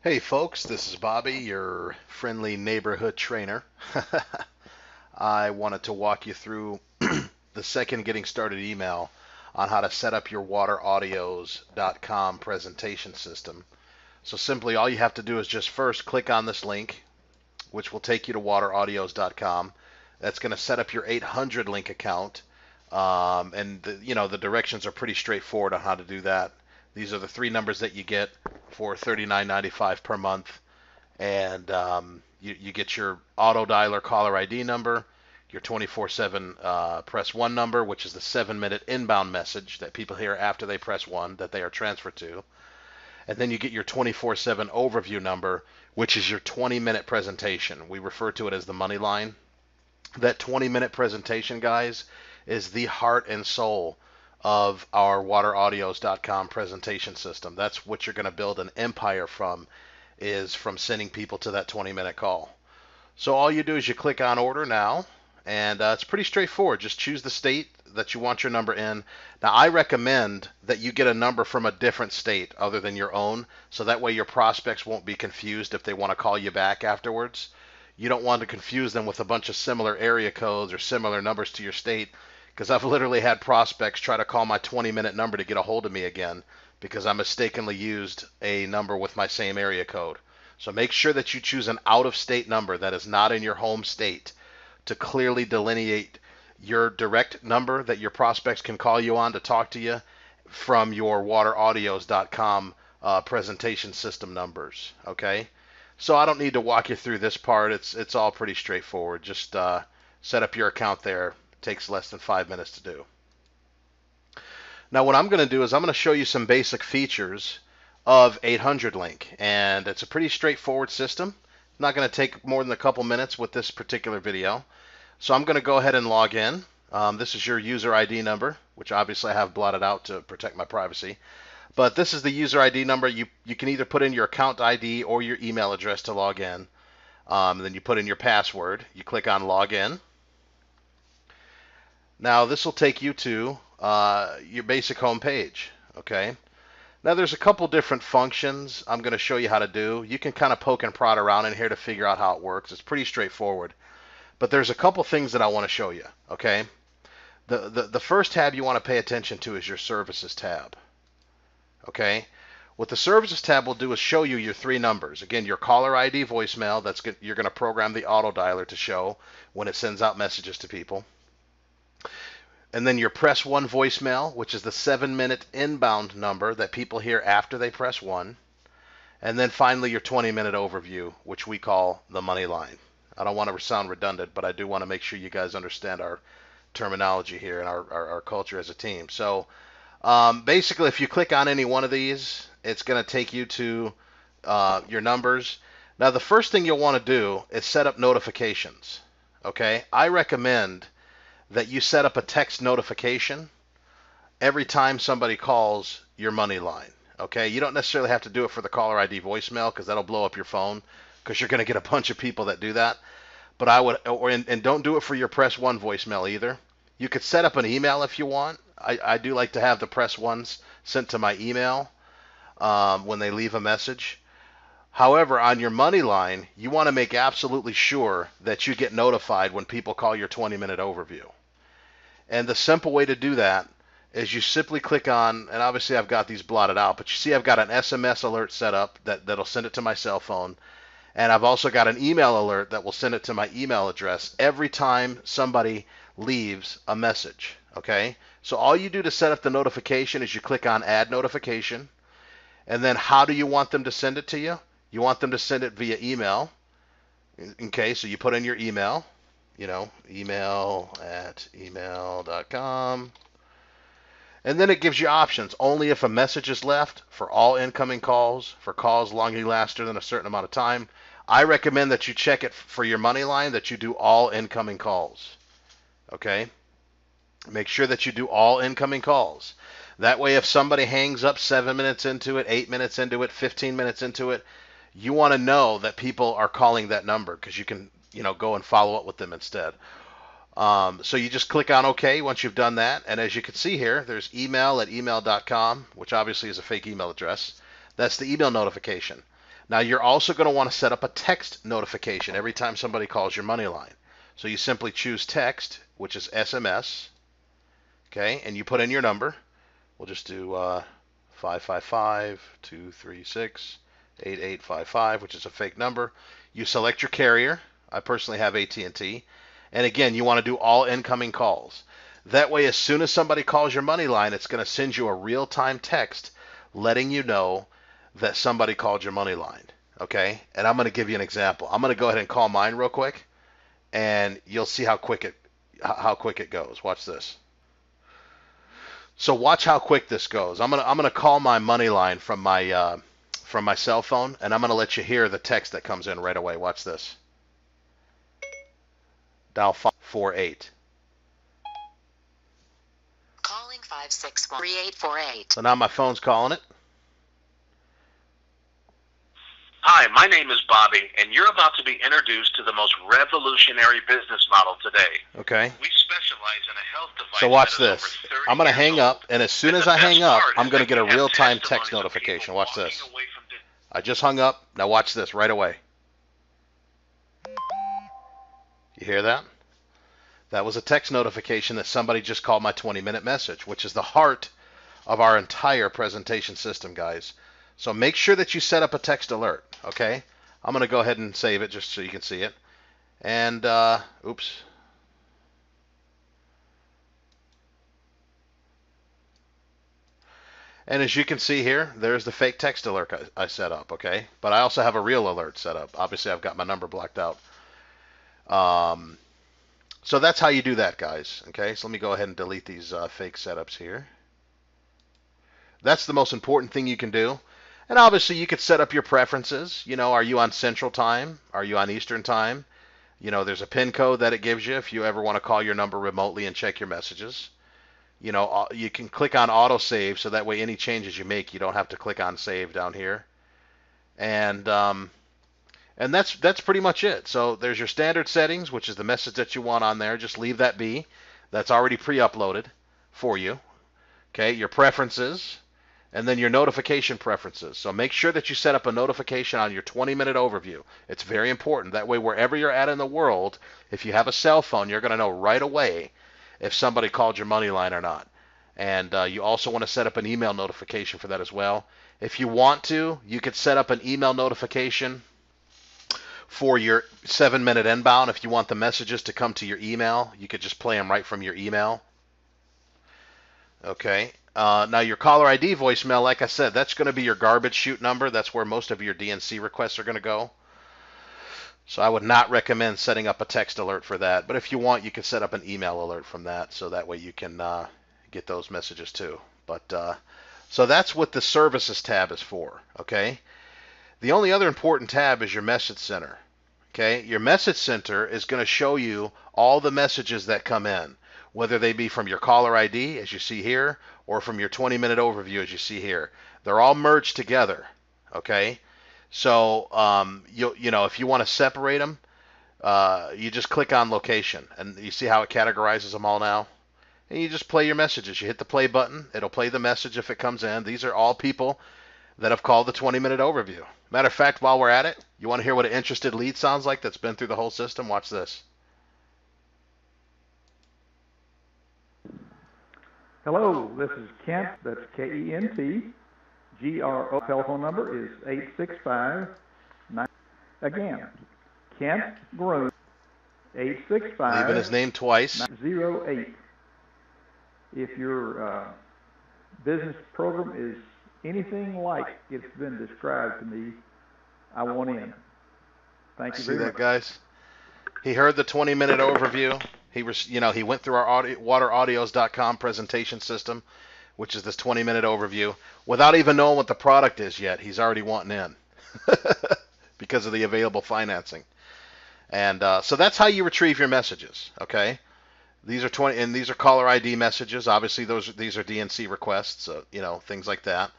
Hey folks, this is Bobby, your friendly neighborhood trainer. I wanted to walk you through the second getting started email on how to set up your wateraudios.com presentation system. So simply all you have to do is just first click on this link, which will take you to wateraudios.com. That's going to set up your 800 link account. The directions are pretty straightforward on how to do that. These are the three numbers that you get for $39.95 per month, and you get your auto dialer caller ID number, your 24/7 press one number, which is the 7-minute inbound message that people hear after they press one that they are transferred to, and then you get your 24/7 overview number, which is your 20-minute presentation. We refer to it as the money line. That 20-minute presentation, guys, is the heart and soul of our wateraudios.com presentation system. That's what you're going to build an empire from, is from sending people to that 20-minute call. So all you do is you click on order now, and it's pretty straightforward. Just choose the state that you want your number in. Now, I recommend that you get a number from a different state other than your own, so that way your prospects won't be confused if they want to call you back afterwards. You don't want to confuse them with a bunch of similar area codes or similar numbers to your state, because I've literally had prospects try to call my 20-minute number to get a hold of me again because I mistakenly used a number with my same area code. So make sure that you choose an out-of-state number that is not in your home state to clearly delineate your direct number that your prospects can call you on to talk to you from your wateraudios.com presentation system numbers. Okay, so I don't need to walk you through this part. It's all pretty straightforward. Just set up your account there. It takes less than 5 minutes to do. Now what I'm going to do is I'm going to show you some basic features of 800 Link, and it's a pretty straightforward system. It's not going to take more than a couple minutes with this particular video. So I'm going to go ahead and log in. This is your user ID number, which obviously I have blotted out to protect my privacy. But this is the user ID number. You can either put in your account ID or your email address to log in. Then you put in your password. You click on login. Now this will take you to your basic home page. Okay. Now there's a couple different functions I'm going to show you how to do. You can kind of poke and prod around in here to figure out how it works. It's pretty straightforward. But there's a couple things that I want to show you. Okay. The first tab you want to pay attention to is your services tab. Okay. What the services tab will do is show you your three numbers. Again, your caller ID voicemail, you're going to program the auto dialer to show when it sends out messages to people. And then your press one voicemail, which is the 7-minute inbound number that people hear after they press one. And then finally your 20-minute overview, which we call the money line. I don't want to sound redundant, but I do want to make sure you guys understand our terminology here and our culture as a team. So basically, if you click on any one of these, it's going to take you to your numbers. Now, the first thing you'll want to do is set up notifications. Okay, I recommend that you set up a text notification every time somebody calls your money line. Okay, you don't necessarily have to do it for the caller ID voicemail because that'll blow up your phone because you're going to get a bunch of people that do that. But I would, and don't do it for your press one voicemail either. You could set up an email if you want. I do like to have the press ones sent to my email when they leave a message. However, on your money line, you want to make absolutely sure that you get notified when people call your 20-minute overview. And the simple way to do that is you simply click on, and obviously I've got these blotted out, but you see I've got an SMS alert set up that'll send it to my cell phone. And I've also got an email alert that will send it to my email address every time somebody leaves a message. Okay? So all you do to set up the notification is you click on add notification. And then how do you want them to send it to you? You want them to send it via email. Okay, so you put in your email, email@email.com. And then it gives you options. Only if a message is left, for all incoming calls, for calls longer lasting than a certain amount of time. I recommend that you check it for your money line, that you do all incoming calls. Okay? Make sure that you do all incoming calls. That way, if somebody hangs up 7 minutes into it, 8 minutes into it, 15 minutes into it, you want to know that people are calling that number because you can, go and follow up with them instead. So you just click on OK once you've done that. And as you can see here, there's email@email.com, which obviously is a fake email address. That's the email notification. Now you're also going to want to set up a text notification every time somebody calls your money line. So you simply choose text, which is SMS, okay, and you put in your number. We'll just do 555-236-8855, which is a fake number. You select your carrier. I personally have AT&T. And again, you want to do all incoming calls. That way, as soon as somebody calls your money line, it's going to send you a real-time text letting you know that somebody called your money line. Okay? And I'm going to give you an example. I'm going to go ahead and call mine real quick, and you'll see how quick it goes. Watch this. So watch how quick this goes. I'm gonna call my money line from my cell phone, and I'm gonna let you hear the text that comes in right away. Watch this. Dial 548. Calling 561-3848. So now my phone's calling it. Hi, my name is Bobby, and you're about to be introduced to the most revolutionary business model today. Okay. We specialize in a health device. So watch that is this. over 30 I'm gonna years hang old. up, and as soon And as the I hang best up, part I'm is gonna that get a we have real-time testimonies text of notification. people Watch walking this. away from I just hung up. Now watch this right away. You hear that? That was a text notification that somebody just called my 20-minute message, which is the heart of our entire presentation system, guys. So make sure that you set up a text alert, okay? I'm going to go ahead and save it just so you can see it. And, oops. And as you can see here, there's the fake text alert I set up, okay? But I also have a real alert set up. Obviously, I've got my number blocked out. So that's how you do that, guys. Okay, so let me go ahead and delete these fake setups here. That's the most important thing you can do. And obviously, you could set up your preferences. You know, are you on Central Time? Are you on Eastern Time? You know, there's a PIN code that it gives you if you ever want to call your number remotely and check your messages. You know, you can click on autosave so that way any changes you make, you don't have to click on save down here. And that's pretty much it. So there's your standard settings, which is the message that you want on there. Just leave that be. That's already pre-uploaded for you. Okay, your preferences, and then your notification preferences. So make sure that you set up a notification on your 20-minute overview. It's very important. That way, wherever you're at in the world, if you have a cell phone, you're going to know right away if somebody called your money line or not. And you also want to set up an email notification for that as well. If you want to, you could set up an email notification for your 7-minute inbound. If you want the messages to come to your email, you could just play them right from your email. Okay. Now your caller ID voicemail, like I said, that's going to be your garbage chute number. That's where most of your DNC requests are going to go. So I would not recommend setting up a text alert for that. But if you want, you can set up an email alert from that, so that way you can get those messages too. But so that's what the services tab is for. Okay. The only other important tab is your message center. Okay, your message center is going to show you all the messages that come in, whether they be from your caller ID, as you see here, or from your 20-minute overview, as you see here. They're all merged together. Okay, so you know, if you want to separate them, you just click on location, and you see how it categorizes them all now. And you just play your messages. You hit the play button. It'll play the message if it comes in. These are all people that have called the 20-minute overview. Matter of fact, while we're at it, you want to hear what an interested lead sounds like that's been through the whole system? Watch this. Hello, this is Kent. That's K-E-N-T. G-R-O. Telephone number is 865-9. Again, Kent Groom. 865. Leaving his name twice. 908. If your business program is anything like it's been described to me, I want in. Thank you very much. See that, guys? He heard the 20-minute overview. He was, you know, he went through our wateraudios.com presentation system, which is this 20-minute overview, without even knowing what the product is yet. He's already wanting in because of the available financing. And so that's how you retrieve your messages. Okay. These are these are caller ID messages. Obviously, these are DNC requests, you know, things like that.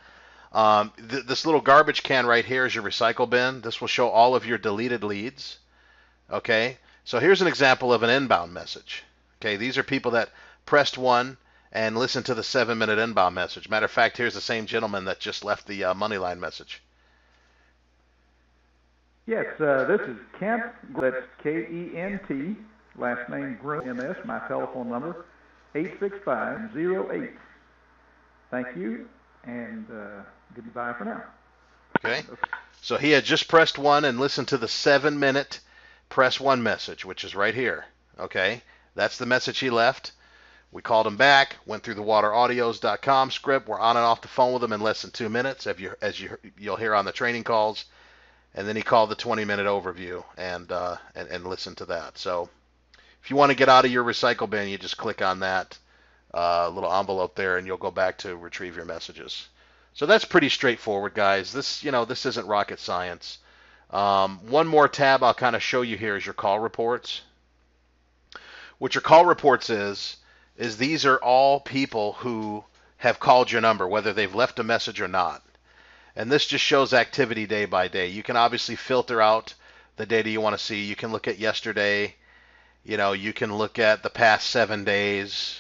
This little garbage can right here is your recycle bin. This will show all of your deleted leads. Okay, so here's an example of an inbound message. Okay, these are people that pressed 1 and listened to the 7-minute inbound message. Matter of fact, here's the same gentleman that just left the money line message. Yes, this is Kent. That's Kent. Last name Groom, MS. My telephone number 86508. Thank you, and goodbye for now. Okay. So he had just pressed 1 and listened to the 7-minute press 1 message, which is right here. Okay. That's the message he left. We called him back, went through the wateraudios.com script. We're on and off the phone with him in less than 2 minutes, as you'll hear on the training calls. And then he called the 20-minute overview and listened to that. So if you want to get out of your recycle bin, you just click on that little envelope there, and you'll go back to retrieve your messages. So that's pretty straightforward, guys. This isn't rocket science. One more tab I'll kind of show you here is your call reports. What your call reports is these are all people who have called your number, whether they've left a message or not. And this just shows activity day by day. You can obviously filter out the data you want to see. You can look at yesterday. You can look at the past 7 days,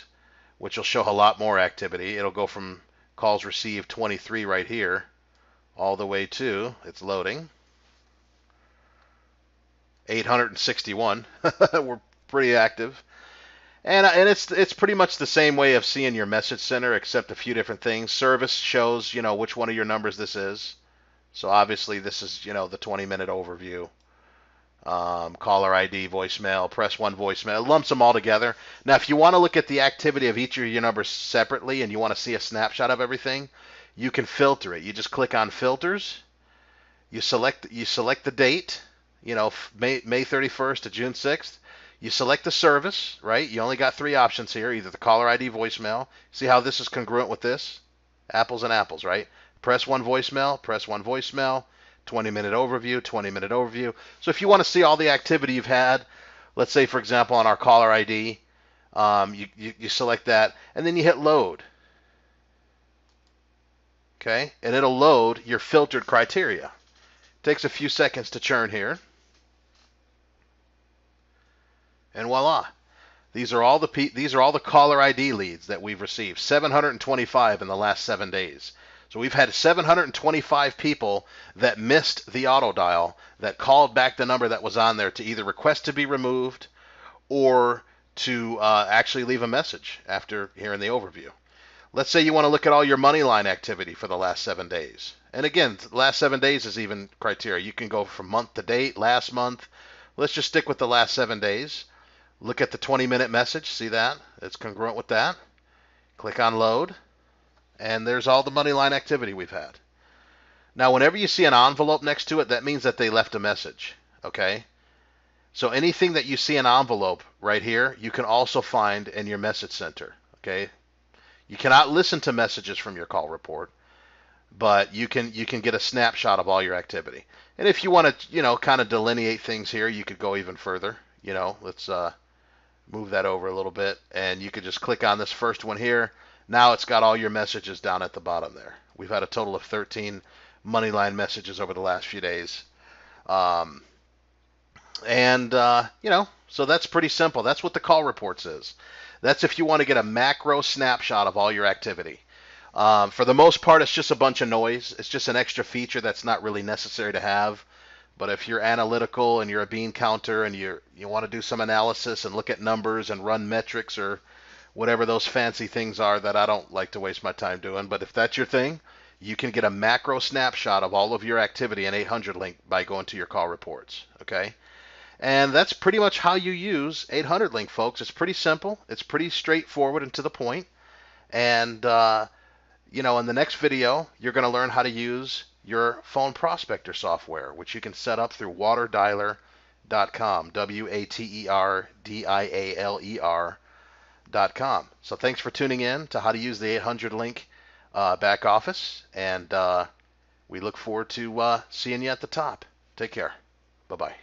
which will show a lot more activity. It'll go from calls received 23 right here all the way to, it's loading, 861. We're pretty active. And it's pretty much the same way of seeing your message center, except a few different things. Service shows, which one of your numbers this is. So obviously this is, the 20-minute overview. Caller ID, voicemail, press 1 voicemail. It lumps them all together. Now, if you want to look at the activity of each of your numbers separately and you want to see a snapshot of everything, you can filter it. You just click on filters. You select the date, May 31st to June 6th. You select the service, right? You only got 3 options here, either the caller ID, voicemail. See how this is congruent with this? Apples and apples, right? Press 1 voicemail, 20-minute overview, 20-minute overview. So if you want to see all the activity you've had, let's say, for example, on our caller ID, you select that, and then you hit load. Okay? And it'll load your filtered criteria. Takes a few seconds to churn here. And voila. These are all the caller ID leads that we've received. 725 in the last 7 days. So we've had 725 people that missed the auto dial, that called back the number that was on there to either request to be removed or to actually leave a message after hearing the overview. Let's say you want to look at all your money line activity for the last 7 days. And again, the last 7 days is even criteria. You can go from month to date, last month. Let's just stick with the last 7 days. Look at the 20-minute message. See that? It's congruent with that. Click on load. And there's all the money line activity we've had. Now, whenever you see an envelope next to it, that means that they left a message. Okay? So anything that you see an envelope right here, you can also find in your message center. Okay? You cannot listen to messages from your call report, but you can get a snapshot of all your activity. And if you want to, kind of delineate things here, you could go even further. Let's move that over a little bit, and you could just click on this first one here. Now it's got all your messages down at the bottom there. We've had a total of 13 moneyline messages over the last few days. So that's pretty simple. That's what the call reports is. That's if you want to get a macro snapshot of all your activity. For the most part, it's just a bunch of noise. It's just an extra feature that's not really necessary to have. But if you're analytical and you're a bean counter and you want to do some analysis and look at numbers and run metrics or whatever those fancy things are that I don't like to waste my time doing, but if that's your thing, you can get a macro snapshot of all of your activity in 800 Link by going to your call reports. Okay? And that's pretty much how you use 800 Link, folks. It's pretty simple. It's pretty straightforward and to the point. And, in the next video, you're going to learn how to use your phone prospector software, which you can set up through waterdialer.com, waterdialer.com. So thanks for tuning in to how to use the 800 Link back office, and we look forward to seeing you at the top. Take care. Bye-bye.